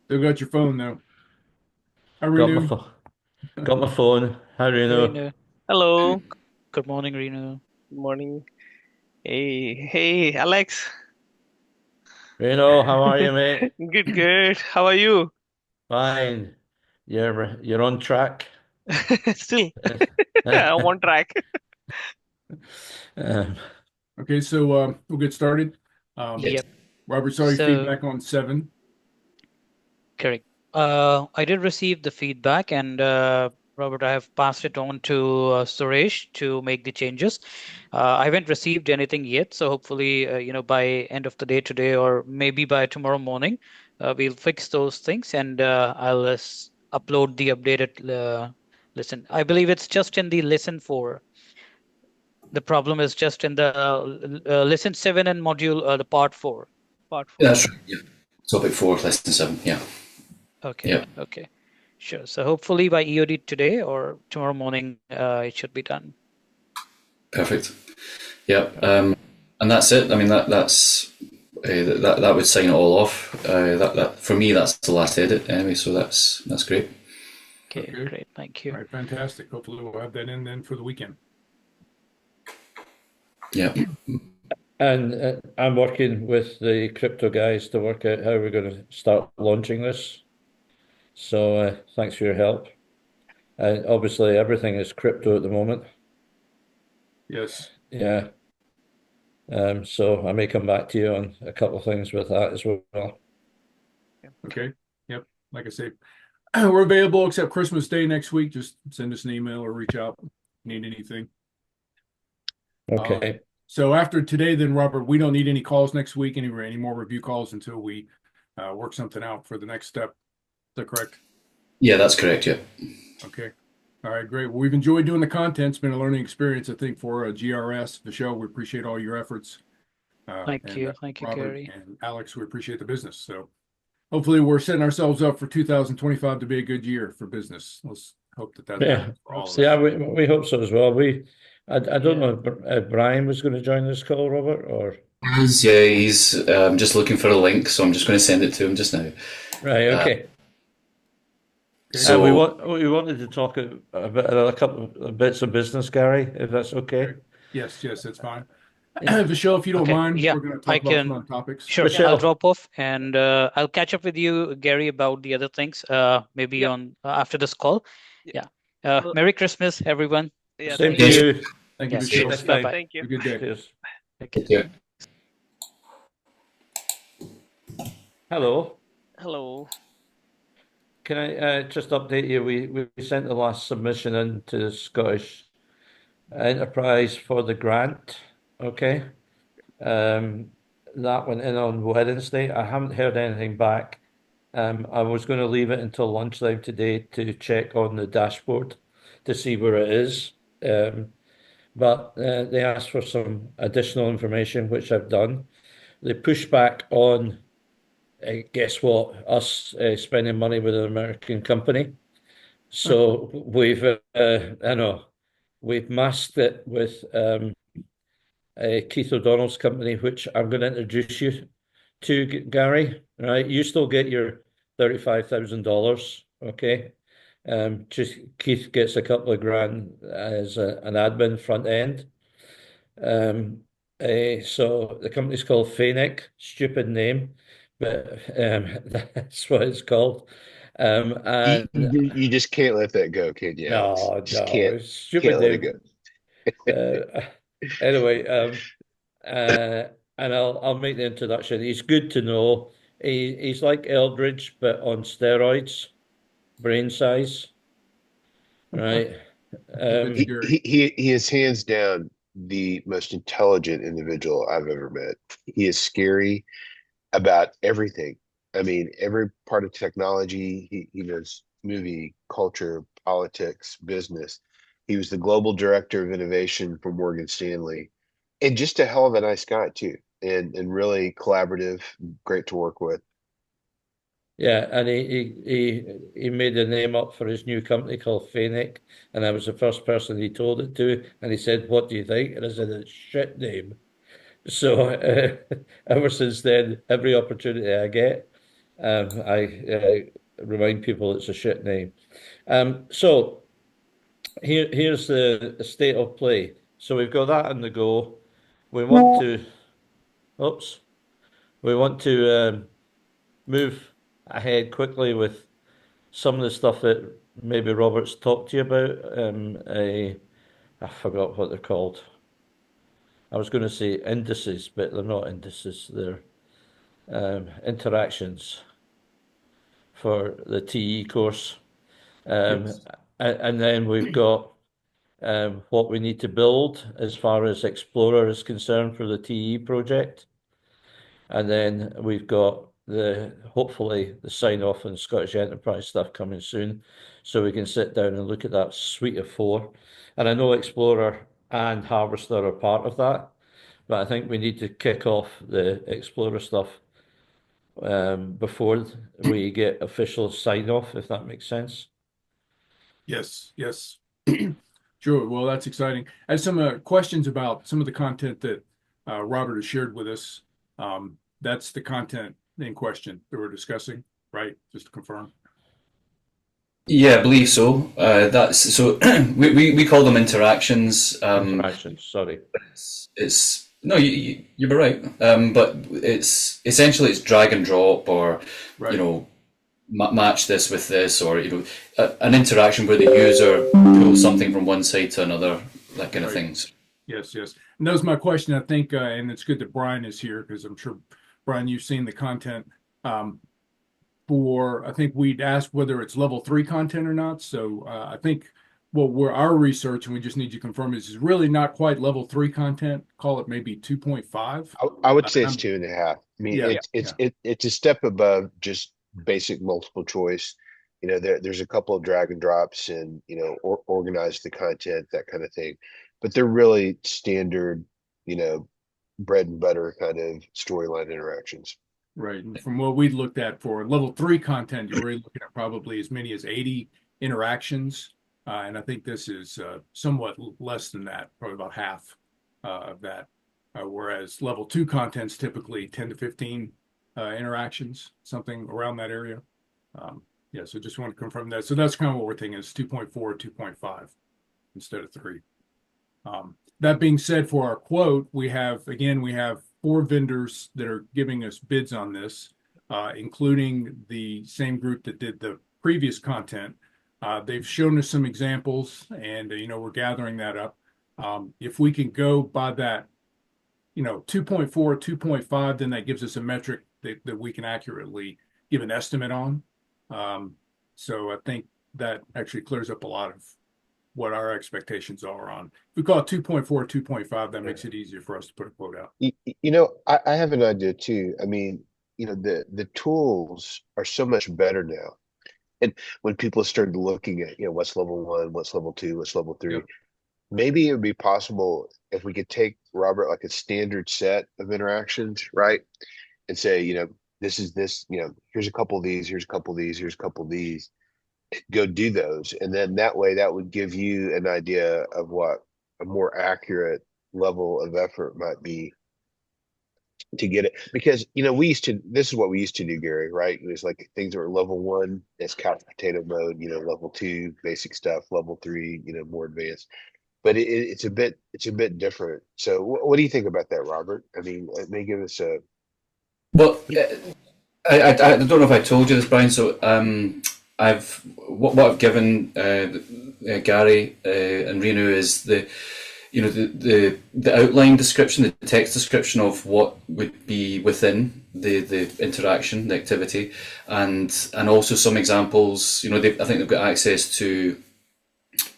Still got your phone though. Hi, Got my Renu. phone. Got my phone. How do you know? Renu. Hello. Good morning, Renu. Good morning. Hey, Alex. Reno, how are you, mate? Good. How are you? Fine. You're on track. Still, I'm on track. Um, Okay, so we'll get started. Um, Yep. Robert saw your So, feedback on seven. correct. I did receive the feedback, and Robert, I have passed it on to Suresh to make the changes. I haven't received anything yet, so hopefully, by end of the day today, or maybe by tomorrow morning, we'll fix those things, and I'll upload the updated listen. I believe it's just in the listen 4. The problem is just in the listen 7 and module, the part 4. Part Yeah, 4. that's right. Yeah. Topic 4, lesson 7. Yeah. Okay, Yep. okay. Sure. So hopefully by EOD today or tomorrow morning, it should be done. Perfect. Yep. All right. And that's it. I mean, that would sign it all off. That for me, that's the last edit anyway. So that's great. Okay, Okay, great. Thank all you. right, fantastic. Hopefully we'll have that in then for the weekend. Yeah. and I'm working with the crypto guys to work out how we're going to start launching this. So thanks for your help. And obviously, everything is crypto at the moment. Yes. Yeah. So I may come back to you on a couple of things with that as well. Okay. Yep. Like I say, we're available except Christmas Day next week. Just send us an email or reach out. If you need anything. Okay. So after today, then Robert, we don't need any calls next week, any more review calls until we work something out for the next step. Is that correct? Yeah, that's correct. Yeah. Okay. All right, great. Well, we've enjoyed doing the content. It's been a learning experience, I think, for GRS, the show. We appreciate all your efforts. Thank And you. Thank you, Robert Gary. and Alex, we appreciate the business. So hopefully we're setting ourselves up for 2025 to be a good year for business. Let's hope that that Yeah. happens for Hope all of so. Yeah, us. we hope so as well. I don't Yeah. know if Brian was going to join this call, Robert, or Yeah, he's just looking for a link, so I'm just going to send it to him just now. right. Okay. Okay. So We wanted to talk about a couple of bits of business, Gary, if that's okay. Okay. Yes, yes, that's fine. Yeah. Michelle, if you don't Okay. mind, Yeah, we're going to I talk about some can. other topics. Sure. Yeah. I'll Michelle. drop off and I'll catch up with you, Gary, about the other things, maybe Yeah. on after this call. Yeah. Yeah. So, Merry Christmas, everyone. yeah. Same Thank to yeah, you. sure. you. Thank you, Yeah. Yeah, See you Michelle. Cheers. next Bye time. bye. Thank you. Have a good day. Cheers. Okay. yeah. Hello. Hello. Can I just update you? We sent the last submission in to the Scottish Enterprise for the grant. Okay. Um, that went in on Wednesday. I haven't heard anything back. I was going to leave it until lunchtime today to check on the dashboard to see where it is. But they asked for some additional information, which I've done. They pushed back on, guess what, us spending money with an American company. So I know, we've masked it with Keith O'Donnell's company, which I'm going to introduce you to, Gary. Right, you still get your $35,000. Okay, just Keith gets a couple of grand as an admin front end. Um, so the company's called Fanic, stupid name, but that's what it's called. You, And you just can't let that go, can you, Alex? no, Just no, can't it's stupid can't let it name. go. Uh, anyway, uh, and I'll make the introduction. He's good to know. He's like Eldridge, but on steroids, brain size, right? Good Um, Gary. He is hands down the most intelligent individual I've ever met. He is scary about everything. I mean, every part of technology. He knows movie, culture, politics, business. He was the global director of innovation for Morgan Stanley, and just a hell of a nice guy too, and really collaborative, great to work with. Yeah, and he made a name up for his new company called Fanic, and I was the first person he told it to, and he said, "What do you think?" And I said, "It's a shit name." So ever since then, every opportunity I get, I remind people it's a shit name. So here's the state of play. So we've got that on the go. We want to, oops, we want to move ahead quickly with some of the stuff that maybe Robert's talked to you about. I forgot what they're called. I was going to say indices, but they're not indices. They're interactions for the TE course. Yes. And then we've got what we need to build as far as Explorer is concerned for the TE project. And then we've got hopefully the sign off on Scottish Enterprise stuff coming soon. So we can sit down and look at that suite of 4. And I know Explorer and Harvester are part of that, but I think we need to kick off the Explorer stuff before we get official sign off, if that makes sense. Yes, yes. Sure. Well, that's exciting. I have some questions about some of the content that Robert has shared with us. That's the content in question that we're discussing, right? Just to confirm. Yeah, I believe so. That's so we call them interactions. Interactions, sorry. It's no, you were right. But it's essentially it's drag and drop, or Right. you know, match this with this, or you know, an interaction where the user pulls something from one side to another, that kind of Right. things. Yes, yes. And that was my question, I think, and it's good that Brian is here because I'm sure, Brian, you've seen the content. I think we'd asked whether it's level 3 content or not. So I think our research, and we just need to confirm, is really not quite level 3 content. Call it maybe 2.5. I would say it's Um, 2.5. I mean, Yeah, it's a step above just basic multiple choice. You know, there's a couple of drag and drops and, you know, organize the content, that kind of thing. But they're really standard, you know, bread and butter kind of storyline interactions. right. And from what we looked at for level 3 content, you're really looking at probably as many as 80 interactions. And I think this is somewhat less than that, probably about half of that. Whereas level 2 content's typically 10 to 15 interactions, something around that area. Yeah, so just want to confirm that. So that's kind of what we're thinking is 2.4, 2.5 instead of 3. That being said, for our quote, we have 4 vendors that are giving us bids on this, including the same group that did the previous content. They've shown us some examples, and we're gathering that up. If we can go by that, 2.4, 2.5, then that gives us a metric that we can accurately give an estimate on. So I think that actually clears up a lot of what our expectations are on. If we call it 2.4, 2.5, that makes it easier for us to put a quote out. You know, I have an idea too. I mean, you know, the tools are so much better now. And when people started looking at, you know, what's level 1, what's level 2, what's level 3, Yep. maybe it would be possible if we could take, Robert, like a standard set of interactions, right? And say, you know, this is this, you know, here's a couple of these, here's a couple of these, here's a couple of these. Go do those. And then that way that would give you an idea of what a more accurate level of effort might be to get it. Because, you know, this is what we used to do, Gary, right? It was like things that were level 1, that's couch potato mode, you know, level 2, basic stuff, level 3, you know, more advanced. But it's a bit different. So what do you think about that, Robert? I mean, it may give us a Well, I don't know if I told you this, Brian. So what I've given Gary and Renu is the outline description, the text description of what would be within the interaction, the activity, and also some examples. You know, I think they've got access to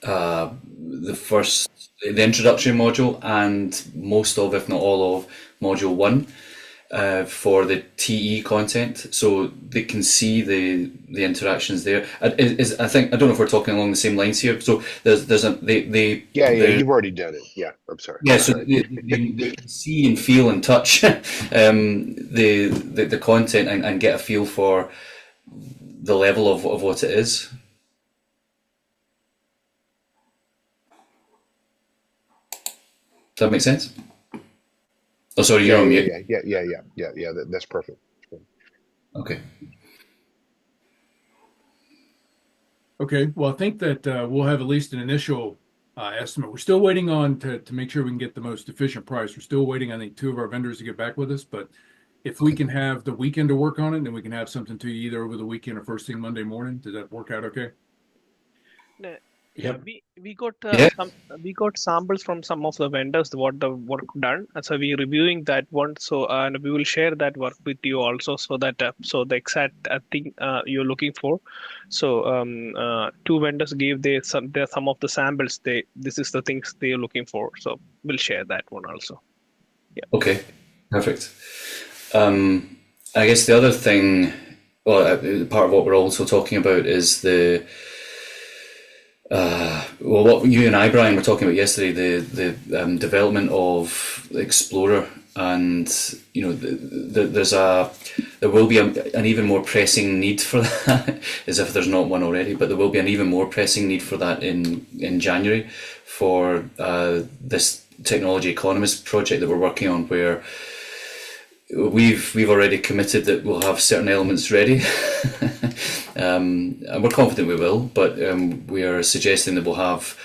the introductory module and most of, if not all of, module 1. For the TE content, so they can see the interactions there. I think I don't know if we're talking along the same lines here. So there's you've already done it. Yeah, I'm sorry. Yeah, so they can see and feel and touch the content and get a feel for the level of what it is. Does that make sense? Oh, sorry, you're on mute. Yeah. That's perfect. Okay. Okay, well, I think that we'll have at least an initial estimate. We're still waiting on to make sure we can get the most efficient price. We're still waiting on, I think, two of our vendors to get back with us, but if we can have the weekend to work on it, then we can have something to you either over the weekend or first thing Monday morning. Does that work out okay? Yeah, Yep. we got Yeah. we got samples from some of the vendors what the work done, and so we're reviewing that one. So and we will share that work with you also, so that so the exact thing you're looking for. So two vendors gave their some of the samples. This is the things they're looking for. So we'll share that one also. Okay, perfect. I guess the other thing, well, part of what we're also talking about is well, what you and I, Brian, were talking about yesterday, the development of Explorer, and there will be an even more pressing need for that, as if there's not one already, but there will be an even more pressing need for that in January for this technology economist project that we're working on, where we've already committed that we'll have certain elements ready. And we're confident we will, but we are suggesting that we'll have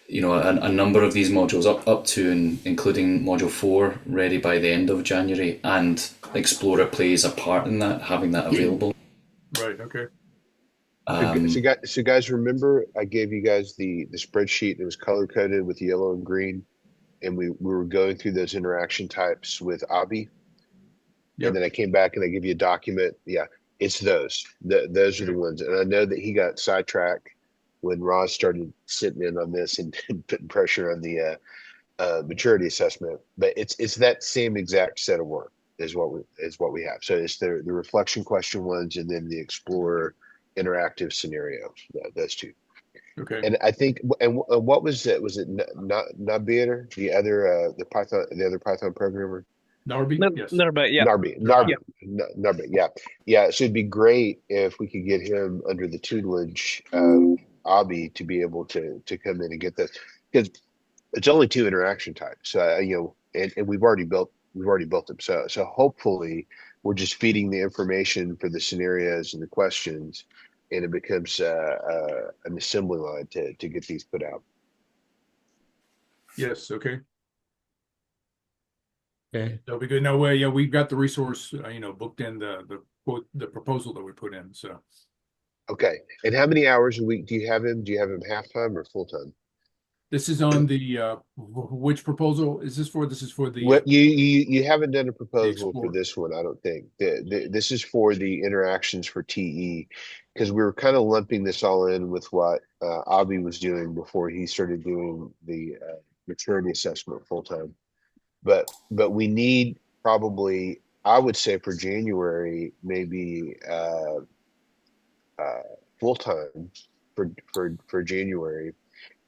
a number of these modules up to and including module 4 ready by the end of January, and Explorer plays a part in that, having that available. Right, okay. So guys, remember I gave you guys the spreadsheet that was color coded with yellow and green, and we were going through those interaction types with Abi. Yep. And then I came back and I give you a document. Yeah, it's those. Those are the ones. And I know that he got sidetracked when Roz started sitting in on this and putting pressure on the maturity assessment. But it's that same exact set of work is what we have. So it's the reflection question ones, and then the Explorer interactive scenario. Those two. Okay. And I think, and what was it? Was it Nabil, the other Python programmer? Narby? Yes. Narby, yeah. Narby, yeah. So it'd be great if we could get him under the tutelage of Abi to be able to come in and get this, because it's only 2 interaction types. And we've already built them. So hopefully we're just feeding the information for the scenarios and the questions, and it becomes an assembly line to get these put out. Yes, okay. Okay. That'll be good. No way. Yeah, we've got the resource, booked in the proposal that we put in. So Okay. And how many hours a week do you have him? Do you have him half-time or full-time? this is on the which proposal is this for? This is for the What you haven't done a proposal for Explorer. this one, I don't think. This is for the interactions for TE, because we were kind of lumping this all in with what Avi was doing before he started doing the maturity assessment full-time. But we need probably, I would say, for January, maybe full-time for January,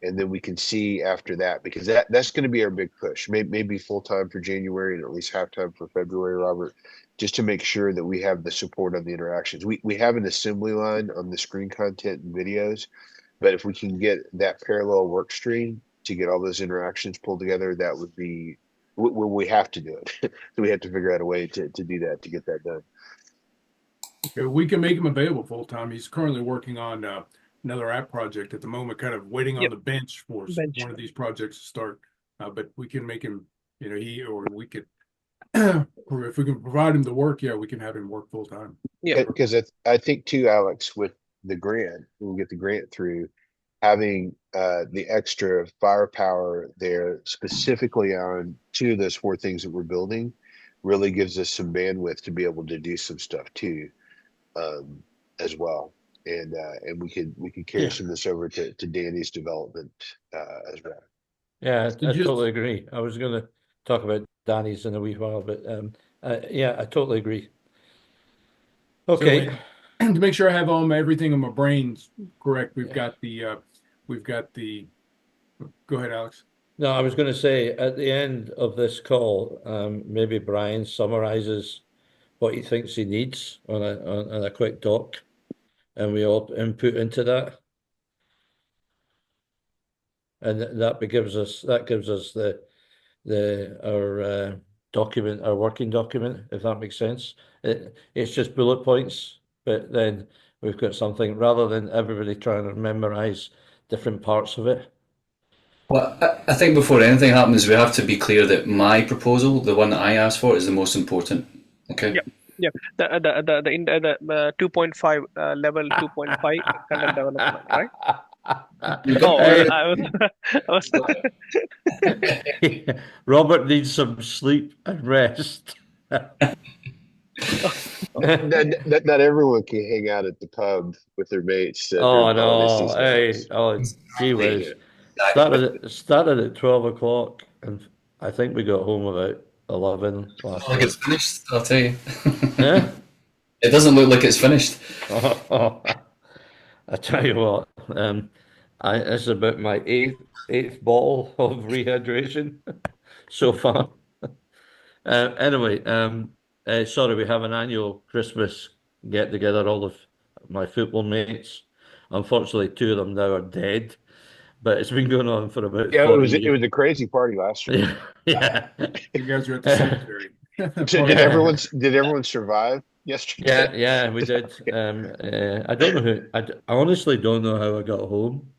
and then we can see after that, because that's going to be our big push. Maybe full-time for January and at least half-time for February, Robert, just to make sure that we have the support on the interactions. We have an assembly line on the screen content and videos, but if we can get that parallel work stream to get all those interactions pulled together, that would be, we have to do it. So we have to figure out a way to do that, to get that done. Okay, we can make him available full time. He's currently working on another app project at the moment, kind of waiting on the bench for one of these projects to start. But we can make him, we could, if we can provide him the work, we can have him work full time. Yeah. Because I think too, Alex, with the grant, when we get the grant through, having the extra firepower there specifically on 2 of those 4 things that we're building really gives us some bandwidth to be able to do some stuff too, as well. And we could carry some of this over to Danny's development as well. Yeah, I totally agree. I was going to talk about Danny's in a wee while, but yeah, I totally agree. Okay. So, to make sure I have everything in my brains correct, we've got the go ahead, Alex. No, I was going to say at the end of this call, maybe Brian summarizes what he thinks he needs on a quick doc, and we all input into that, and that gives us our document, our working document, if that makes sense. It's just bullet points, but then we've got something rather than everybody trying to memorize different parts of it. Well, I think before anything happens, we have to be clear that my proposal, the one that I asked for, is the most important. Okay. Yeah, yeah. The 2.5 level 2.5 content development, right? Oh, Hey, I was, I was Robert needs some sleep and rest. Not everyone can hang out at the pub with their mates Oh during the holiday no, season, hey, Alex. oh gee whiz. Exactly. Started at 12 o'clock and I think we got home about 11 last Like it's night. finished, I'll tell you. Eh? It doesn't look like it's finished. I tell you what, this is about my eighth bottle of rehydration so far. Anyway, sorry, we have an annual Christmas get together, all of my football mates. Unfortunately, two of them now are dead, but it's been going on for about Yeah, 40 it years. was a crazy party last year. Yeah. You guys are at the cemetery. So Yeah. did everyone survive yesterday? Yeah, we did. I don't know who. I honestly don't know how I got home.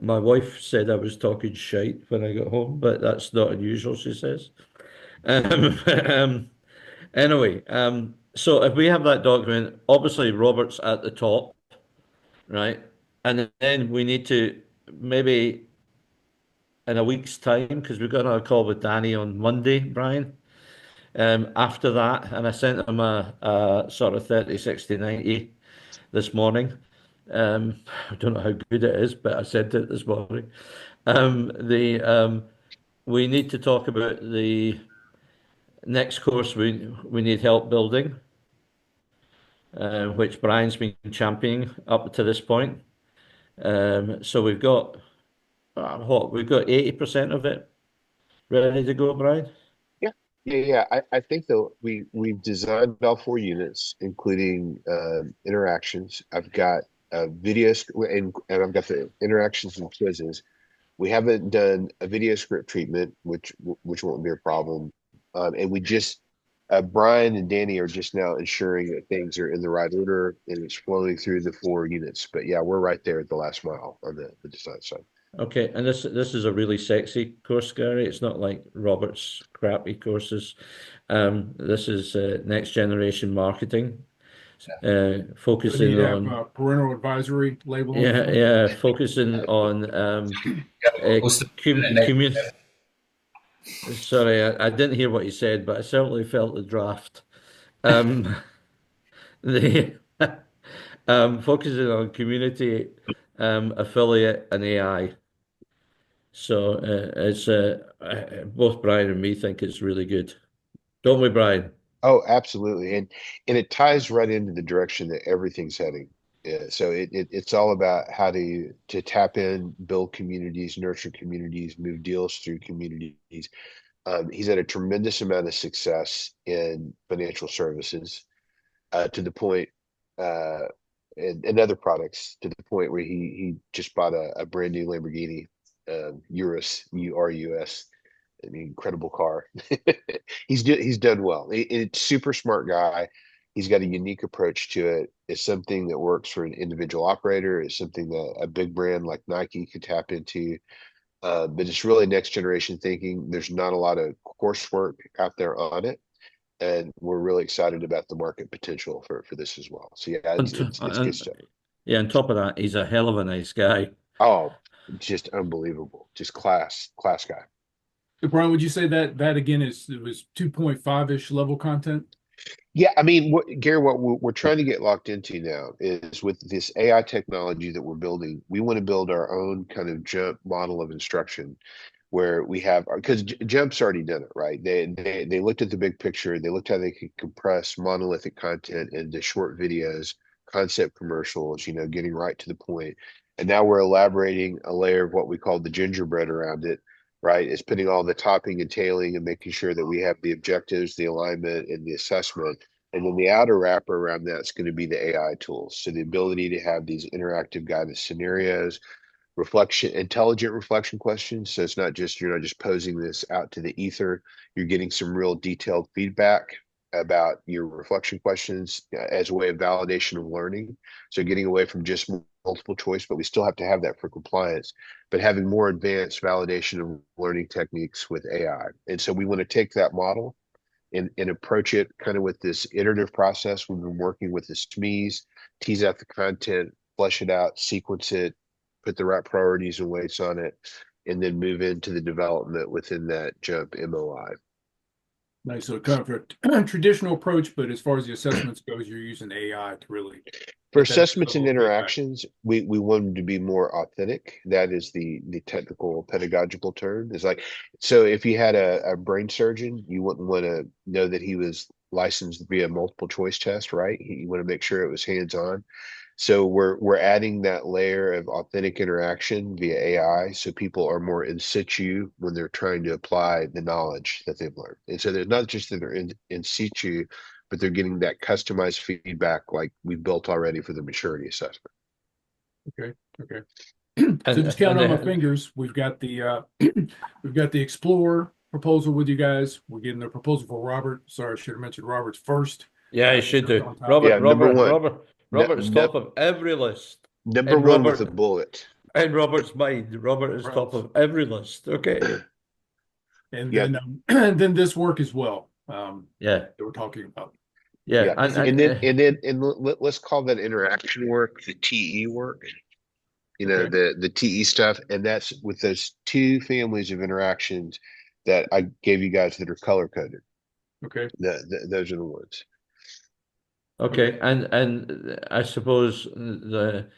My wife said I was talking shite when I got home, but that's not unusual, she says. Um, anyway, so if we have that document, obviously Robert's at the top, right? And then we need to maybe in a week's time, because we've got a call with Danny on Monday, Brian. After that, and I sent him a sort of 30, 60, 90 this morning. I don't know how good it is, but I sent it this morning. The We need to talk about the next course we need help building, which Brian's been championing up to this point. So we've got what we've got 80% of it ready to go, Brian. Yeah, yeah. I think though we've designed all 4 units, including interactions. I've got and I've got the interactions and quizzes. We haven't done a video script treatment, which won't be a problem. And we just Brian and Danny are just now ensuring that things are in the right order and it's flowing through the 4 units. But yeah, we're right there at the last mile on the design side. Okay, and this is a really sexy course, Gary. It's not like Robert's crappy courses. This is next generation marketing, Do focusing you have on a parental advisory label on it? yeah, focusing on What's the community. Sorry, I didn't hear what you said, but I certainly felt the draft. Um, the focusing on community, affiliate, and AI. So it's both Brian and me think it's really good, don't we, Brian? Oh, absolutely. And it ties right into the direction that everything's heading. Yeah, so it's all about how to tap in, build communities, nurture communities, move deals through communities. He's had a tremendous amount of success in financial services, to the point, uh, and other products, to the point where he just bought a brand new Lamborghini, Urus, URUS, an incredible car. He's done well. It's super smart guy. He's got a unique approach to it. It's something that works for an individual operator. It's something that a big brand like Nike could tap into. But it's really next generation thinking. There's not a lot of coursework out there on it, and we're really excited about the market potential for this as well. So yeah, And, it's good stuff. yeah, on top of that, he's a hell of a nice guy. Oh, just unbelievable. Just class guy. Hey, Brian, would you say that again it was 2.5-ish level content? Yeah, I mean, Gary, what we're trying to get locked into now is with this AI technology that we're building, we want to build our own kind of jump model of instruction where we have, because Jump's already done it, right? They looked at the big picture, they looked how they could compress monolithic content into short videos, concept commercials, getting right to the point. And now we're elaborating a layer of what we call the gingerbread around it, right? It's putting all the topping and tailing and making sure that we have the objectives, the alignment, and the assessment. And then the outer wrapper around that's going to be the AI tools. So the ability to have these interactive guided scenarios, intelligent reflection questions. So it's not just, you're not just posing this out to the ether. You're getting some real detailed feedback about your reflection questions as a way of validation of learning. So getting away from just multiple choice, but we still have to have that for compliance, but having more advanced validation of learning techniques with AI. And so we want to take that model and approach it kind of with this iterative process. We've been working with the SMEs, tease out the content, flesh it out, sequence it, put the right priorities and weights on it, and then move into the development within that JUMP MOI. Nice. So kind of a traditional approach, but as far as the assessments goes, you're using AI to really For get that assessments and level of feedback. interactions, we want them to be more authentic. That is the technical pedagogical term. Is like, so if you had a brain surgeon, you wouldn't want to know that he was licensed via multiple choice test, right? You want to make sure it was hands-on. So we're adding that layer of authentic interaction via AI, so people are more in situ when they're trying to apply the knowledge that they've learned. And so they're not just that they're in situ, but they're getting that customized feedback like we've built already for the maturity assessment. Okay. So just counting on my fingers, we've got the Explore proposal with you guys. We're getting the proposal for Robert. Sorry, I should have mentioned Robert's first. Yeah, you should do. On top. Robert, Yeah, number one. Robert is top of every list. Number And one Robert- with a bullet. In Robert's mind, Robert is top of every list. Okay. And Yeah. then and then this work as well. Yeah. That we're talking about. Yeah. Yeah. And let's call that interaction work the TE work. You know, Okay. the TE stuff, and that's with those two families of interactions that I gave you guys that are color coded. Okay. Those are the ones. Okay, and I suppose the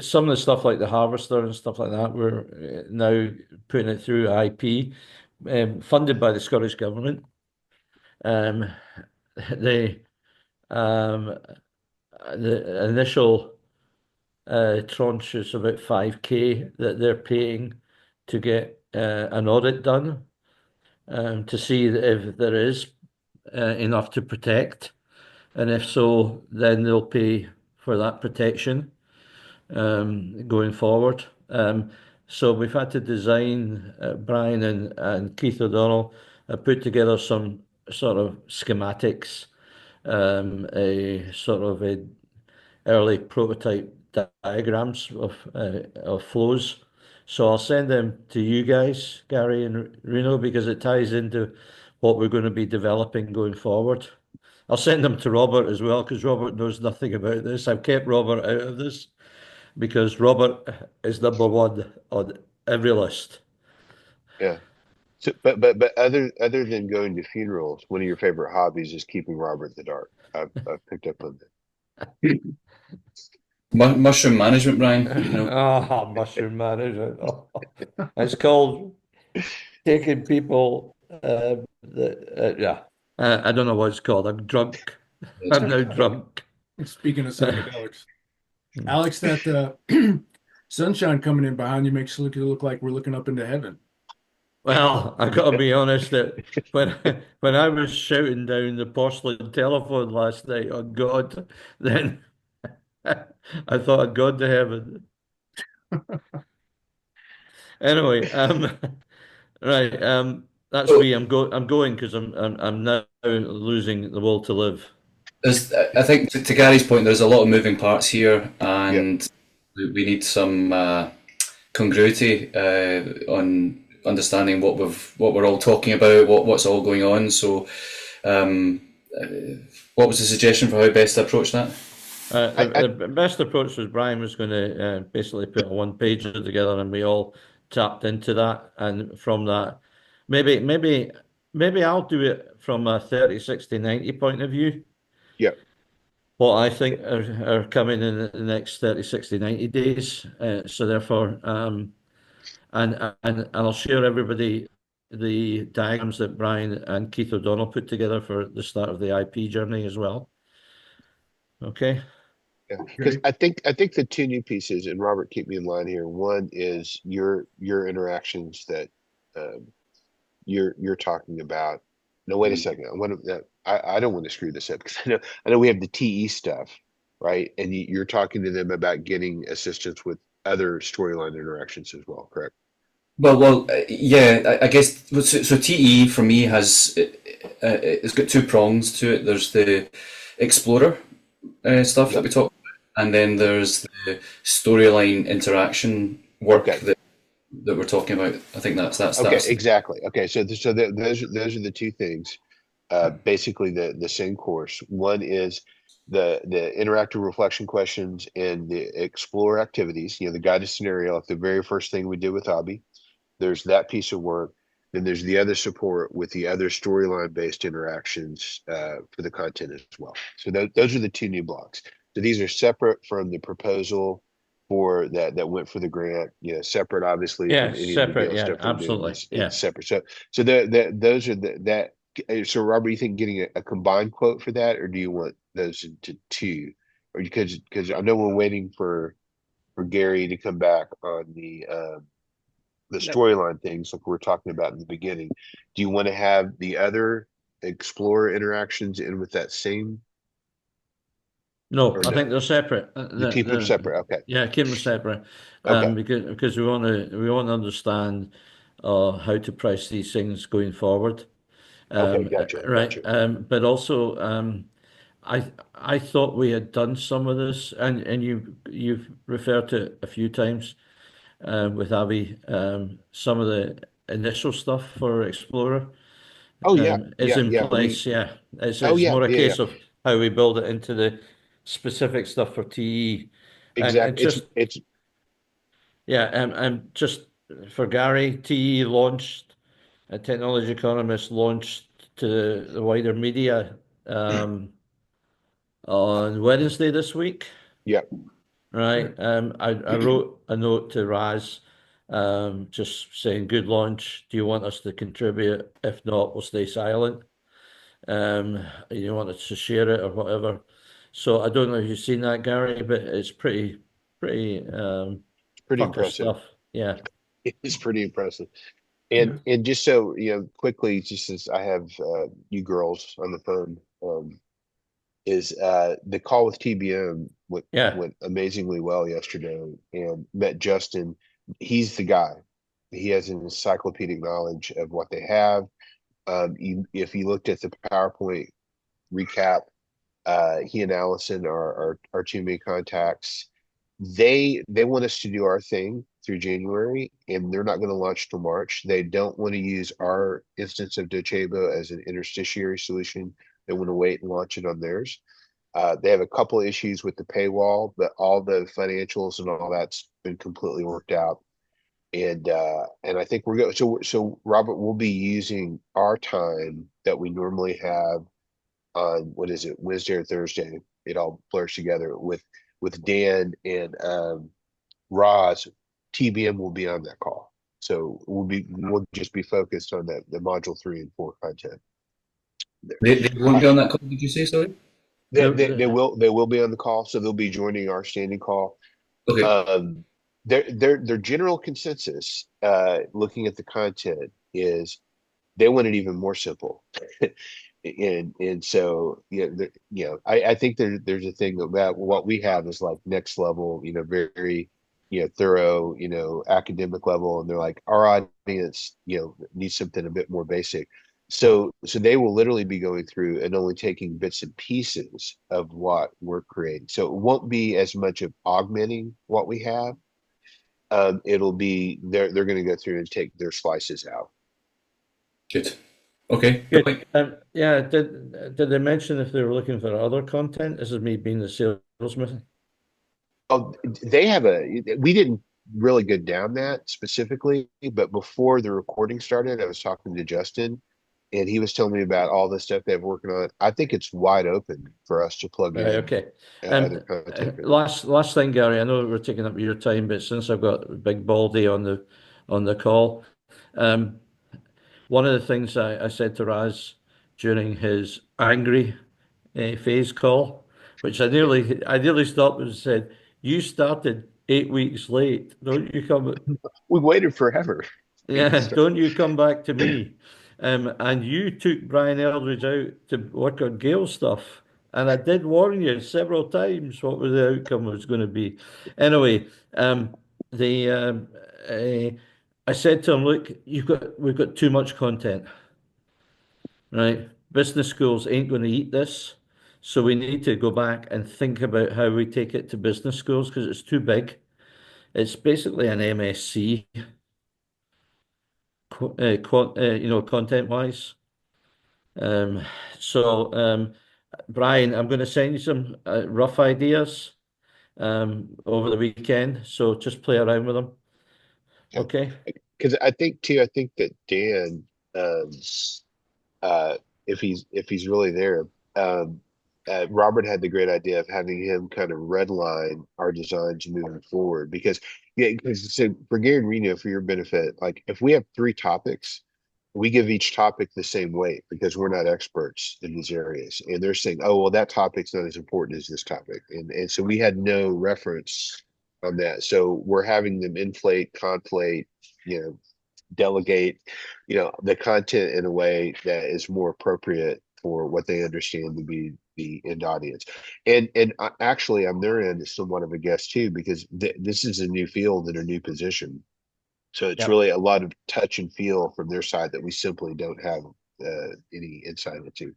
some of the stuff like the harvester and stuff like that, we're now putting it through IP, funded by the Scottish Government. The initial tranche is about 5K that they're paying to get an audit done, to see if there is enough to protect, and if so, then they'll pay for that protection going forward. So we've had to design, Brian and Keith O'Donnell put together some sort of schematics, a sort of a early prototype diagrams of flows. So I'll send them to you guys, Gary and Reno, because it ties into what we're going to be developing going forward. I'll send them to Robert as well, because Robert knows nothing about this. I've kept Robert out of this because Robert is number one on every list. Yeah. So, but other than going to funerals, one of your favorite hobbies is keeping Robert in the dark. I've picked up on that. Mushroom management, Brian. You know. Oh, mushroom management. Oh. It's called taking people. Yeah, I don't know what it's called. I'm drunk. I'm now drunk. Speaking of psychedelics, Alex, that sunshine coming in behind you makes it look like we're looking up into heaven. Well, I got to be honest that when I was shouting down the porcelain telephone last night on God, then I thought I'd gone to heaven. Anyway, right, that's me. I'm going because I'm now losing the will to live. I think to Gary's point, there's a lot of moving parts here, and we need some congruity on understanding what we're all talking about, what's all going on. So, what was the suggestion for how best to approach that? The best approach was Brian was going to basically put a one-pager together, and we all tapped into that. And from that, maybe I'll do it from a 30, 60, 90 point of view. Yeah. What I think are coming in the next 30, 60, 90 days. So therefore, and I'll share everybody the diagrams that Brian and Keith O'Donnell put together for the start of the IP journey as well. Okay. Yeah, because I think the two new pieces, and Robert, keep me in line here. One is your interactions that you're talking about. No, wait a second. I don't want to screw this up because I know we have the TE stuff, right? And you're talking to them about getting assistance with other storyline interactions as well, correct? Well, yeah. I guess so. TE for me has it's got two prongs to it. There's the Explorer stuff that Yep. we talked about, and then there's the storyline interaction work Okay. that we're talking about. I think that's Okay, that's exactly. Okay, so those are the two things. Basically the same course. One is the interactive reflection questions and the explore activities. You know, the guided scenario, like the very first thing we did with Abby. There's that piece of work. Then there's the other support with the other storyline based interactions for the content as well. So those are the two new blocks. So these are separate from the proposal for that went for the grant. You know, separate obviously Yeah, from any of the separate. deal Yeah, stuff we're doing. absolutely. Yeah. It's separate. So those are that. So Robert, you think getting a combined quote for that, or do you want those into two? Or because I know we're waiting for Gary to come back on the Yep. storyline things like we were talking about in the beginning. Do you want to have the other Explorer interactions in with that same, No, or I no? think they're separate. You keep them separate. Okay. Yeah, keep them separate. Okay. Because we want to understand how to price these things going forward. Okay. Gotcha. Right. Gotcha. But also, I thought we had done some of this, and you've referred to it a few times with Abby, some of the initial stuff for Explorer Oh yeah. is Yeah. in Yeah. place. Yeah, Oh it's yeah. more a Yeah. Yeah. case of how we build it into the specific stuff for TE, and Exactly. just It's yeah, and just for Gary, TE launched, a technology economist launched to the wider media on Wednesday this week. yeah. Right. I wrote a note to Raz, just saying good launch. Do you want us to contribute? If not, we'll stay silent. You want us to share it or whatever. So I don't know if you've seen that, Gary, but it's pretty Pretty funker impressive. stuff. Yeah. It's pretty impressive. And just so you know, quickly, just as I have you girls on the phone, is the call with TBM Yeah. went amazingly well yesterday, and met Justin. He's the guy. He has an encyclopedic knowledge of what they have. If you looked at the PowerPoint recap, he and Allison are our two main contacts. They want us to do our thing through January, and they're not going to launch till March. They don't want to use our instance of Docebo as an interstitiary solution. They want to wait and launch it on theirs. They have a couple of issues with the paywall, but all the financials and all that's been completely worked out. And I think we're good. So Robert, we'll be using our time that we normally have on what is it, Wednesday or Thursday. It all blurs together with Dan and Roz. TBM will be on that call. So we'll just be focused on the module 3 and 4 content. they won't be on that call. Did you say sorry? They will be on the call, so they'll be joining our standing call. Okay. Their general consensus, looking at the content, is they want it even more simple. and so I think there's a thing about what we have is like next level, very thorough, academic level, and they're like, our audience needs something a bit more basic. So they will literally be going through and only taking bits and pieces of what we're creating. So it won't be as much of augmenting what we have. It'll be they're going to go through and take their slices out. Good. Okay. Good. Yeah. Did they mention if they were looking for other content? This is me being the salesman. Oh, we didn't really go down that specifically, but before the recording started, I was talking to Justin, and he was telling me about all the stuff they're working on. I think it's wide open for us to plug in. Okay. Other content. Last thing, Gary. I know we're taking up your time, but since I've got Big Baldy on the call, one of the things I said to Raz during his angry phase call, which I nearly stopped and said, "You started 8 weeks late. Don't you come?" We waited forever. Yeah, don't you come back to me? And you took Brian Eldridge out to work on Gale stuff. And I did warn you several times what the outcome was going to be. Anyway, I said to him, look, we've got too much content. right? Business schools ain't going to eat this. So we need to go back and think about how we take it to business schools because it's too big. It's basically an MSc, content-wise. Um, so, Brian, I'm going to send you some rough ideas over the weekend. So just play around with them. Okay. Because I think that Dan, um, if he's really there, um, Robert had the great idea of having him kind of redline our designs moving forward. Because so for Gary and Reno, for your benefit, like if we have 3 topics, we give each topic the same weight because we're not experts in these areas, and they're saying, "Oh, well, that topic's not as important as this topic," and so we had no reference on that. So we're having them inflate, conflate, delegate, the content in a way that is more appropriate for what they understand to be the end audience. And actually, on their end, is somewhat of a guest too, because this is a new field and a new position. So it's Yep. really a lot of touch and feel from their side that we simply don't have any insight into.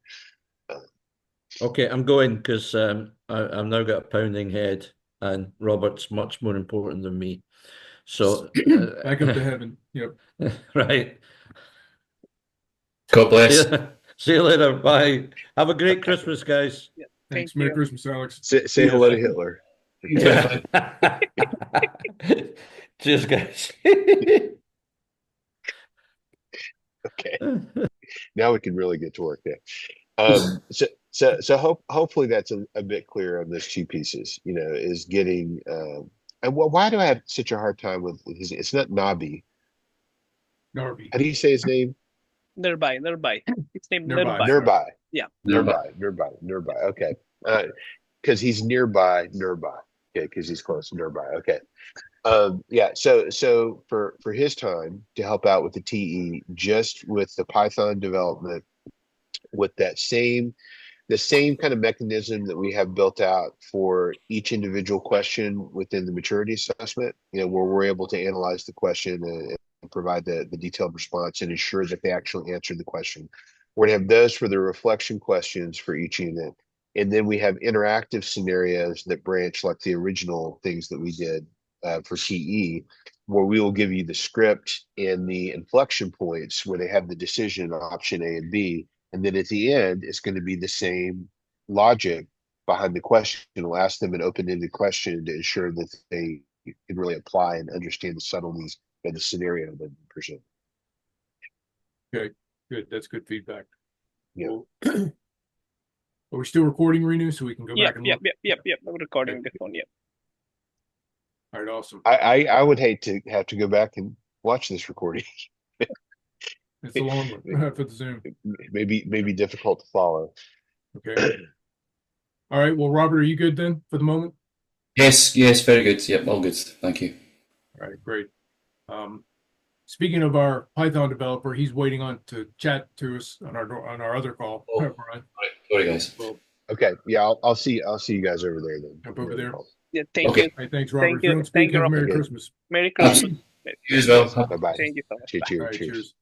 Okay, I'm going because I've now got a pounding head, and Robert's much more important than me. So, Back up to heaven. Yep. right. God bless. See you later. Bye. Have a great Christmas, guys. Thanks. Thank Merry you. Christmas, Alex. Say hello to Hitler. Cheers, guys. Okay. Now we can really get to work there. Hopefully that's a bit clearer on those 2 pieces, is getting, and why do I have such a hard time with his, it's not Nabi. Narvi. How do you say his name? Nirbai. It's named Nirbai. Nirbai. Nirbai. Yeah. Nirbai. Okay. Because he's nearby Nirbai. Okay. Because he's close to Nirbai. Okay. Yeah. So for his time to help out with the TE, just with the Python development, with the same kind of mechanism that we have built out for each individual question within the maturity assessment, where we're able to analyze the question and provide the detailed response and ensure that they actually answered the question. We're going to have those for the reflection questions for each unit. And then we have interactive scenarios that branch like the original things that we did for TE, where we will give you the script and the inflection points where they have the decision option A and B. And then at the end, it's going to be the same logic behind the question. We'll ask them an open-ended question to ensure that they can really apply and understand the subtleties of the scenario that they present. Okay, good. That's good feedback. Yeah. Well, are we still recording, Renu, so we can go back and look? Yep. I'm recording this one. Yeah. All right, awesome. I would hate to have to go back and watch this recording. It's a long one for the Zoom. Maybe difficult to follow. Okay. All right. Well, Robert, are you good then for the moment? Yes, very good. Yep, all good. Thank you. All right, great. Speaking of our Python developer, he's waiting on to chat to us on our other call. Oh. Brian. Sorry, guys. Well, Okay, yeah, I'll see you guys over there then. jump over there. Yeah. Thank Okay. you. Hey, thanks, Robert. Thank If you you. don't speak, Thank you, have a Robert. Merry Okay. Christmas. Merry Christmas. You as well. Bye bye. Thank you so much. Bye. Cheers. All right, cheers.